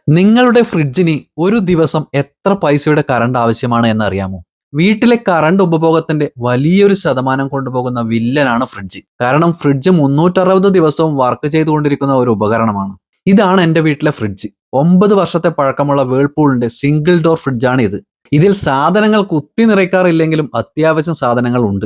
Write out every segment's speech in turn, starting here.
നിങ്ങളുടെ ഫ്രിഡ്ജിന് ഒരു ദിവസം എത്ര പൈസയുടെ കറണ്ട് ആവശ്യമാണ് എന്നറിയാമോ? വീട്ടിലെ കറണ്ട് ഉപഭോഗത്തിന്റെ വലിയൊരു ശതമാനം കൊണ്ടുപോകുന്ന വില്ലനാണ് ഫ്രിഡ്ജ്. കാരണം ഫ്രിഡ്ജ് 360 ദിവസവും വർക്ക് ചെയ്തുകൊണ്ടിരിക്കുന്ന ഒരു ഉപകരണമാണ്. ഇതാണ് എൻ്റെ വീട്ടിലെ ഫ്രിഡ്ജ്. 9 വർഷത്തെ പഴക്കമുള്ള വേൾപൂളിന്റെ സിംഗിൾ ഡോർ ഫ്രിഡ്ജാണ് ഇത്. ഇതിൽ സാധനങ്ങൾ കുത്തി നിറയ്ക്കാറില്ലെങ്കിലും അത്യാവശ്യം സാധനങ്ങൾ ഉണ്ട്.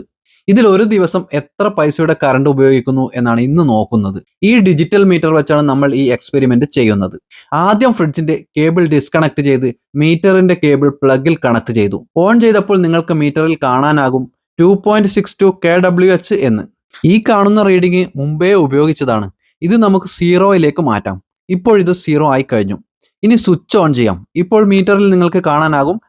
ഇതിൽ ഒരു ദിവസം എത്ര പൈസയുടെ കറണ്ട് ഉപയോഗിക്കുന്നു എന്നാണ് ഇന്ന് നോക്കുന്നത്. ഈ ഡിജിറ്റൽ മീറ്റർ വെച്ചാണ് നമ്മൾ ഈ എക്സ്പെരിമെന്റ് ചെയ്യുന്നത്. ആദ്യം ഫ്രിഡ്ജിന്റെ കേബിൾ ഡിസ്കണക്ട് ചെയ്ത് മീറ്ററിന്റെ കേബിൾ പ്ലഗിൽ കണക്ട് ചെയ്തു. ഓൺ ചെയ്തപ്പോൾ നിങ്ങൾക്ക് മീറ്ററിൽ കാണാനാകും 2.62 kWh എന്ന്. ഈ കാണുന്ന റീഡിംഗ് മുമ്പേ ഉപയോഗിച്ചതാണ്. ഇത് നമുക്ക് സീറോയിലേക്ക് മാറ്റാം. ഇപ്പോൾ ഇത് സീറോ ആയി കഴിഞ്ഞു. ഇനി സ്വിച്ച് ഓൺ ചെയ്യാം. ഇപ്പോൾ മീറ്ററിൽ നിങ്ങൾക്ക് കാണാനാകും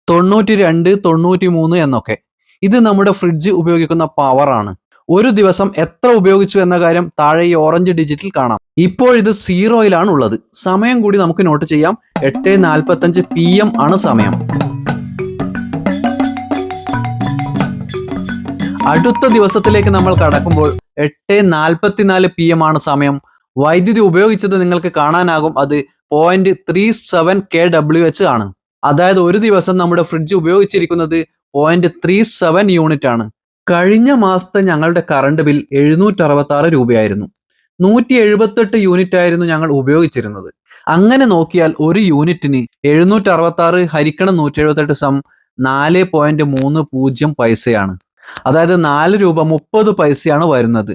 92, 93 എന്നൊക്കെ. ഇത് നമ്മുടെ ഫ്രിഡ്ജ് ഉപയോഗിക്കുന്ന പവറാണ്. ഒരു ദിവസം എത്ര ഉപയോഗിച്ചു എന്ന കാര്യം താഴെ ഈ ഓറഞ്ച് ഡിജിറ്റിൽ കാണാം. ഇപ്പോൾ ഇത് സീറോയിലാണ് ഉള്ളത്. സമയം കൂടി നമുക്ക് നോട്ട് ചെയ്യാം. 8:45 PM ആണ് സമയം. അടുത്ത ദിവസത്തിലേക്ക് നമ്മൾ കടക്കുമ്പോൾ 8:44 PM ആണ് സമയം. വൈദ്യുതി ഉപയോഗിച്ചത് നിങ്ങൾക്ക് കാണാനാകും. അത് 0.37 kWh ആണ്. അതായത് ഒരു ദിവസം നമ്മുടെ ഫ്രിഡ്ജ് ഉപയോഗിച്ചിരിക്കുന്നത് 0.37 യൂണിറ്റ് ആണ്. കഴിഞ്ഞ മാസത്തെ ഞങ്ങളുടെ കറണ്ട് ബിൽ 766 രൂപയായിരുന്നു. 178 യൂണിറ്റ് ആയിരുന്നു ഞങ്ങൾ ഉപയോഗിച്ചിരുന്നത്. അങ്ങനെ നോക്കിയാൽ ഒരു യൂണിറ്റിന് 766 ഹരിക്കണം 178 സം 4.30 പൈസയാണ്. അതായത് 4 രൂപ 30 പൈസയാണ് വരുന്നത്.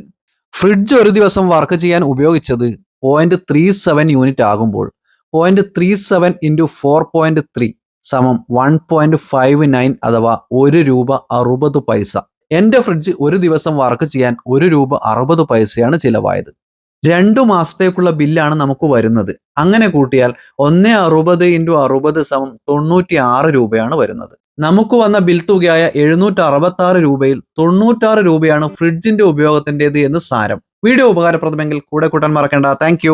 ഫ്രിഡ്ജ് ഒരു ദിവസം വർക്ക് ചെയ്യാൻ ഉപയോഗിച്ചത് 0.37 യൂണിറ്റ് ആകുമ്പോൾ 0.37 ഇൻറ്റു 4.3 സമം 1.59 അഥവാ 1 രൂപ 60 പൈസ. എൻ്റെ ഫ്രിഡ്ജ് ഒരു ദിവസം വർക്ക് ചെയ്യാൻ 1 രൂപ 60 പൈസയാണ് ചിലവായത്. 2 മാസത്തേക്കുള്ള ബില്ലാണ് നമുക്ക് വരുന്നത്. അങ്ങനെ കൂട്ടിയാൽ 1.60 ഇൻറ്റു 60 സമം 96 രൂപയാണ് വരുന്നത്. നമുക്ക് വന്ന ബിൽ തുകയായ 766 രൂപയിൽ 96 രൂപയാണ് ഫ്രിഡ്ജിന്റെ ഉപയോഗത്തിൻ്റെത് എന്ന് സാരം. വീഡിയോ ഉപകാരപ്രദമെങ്കിൽ കൂടെ കൂട്ടാൻ മറക്കണ്ട. താങ്ക്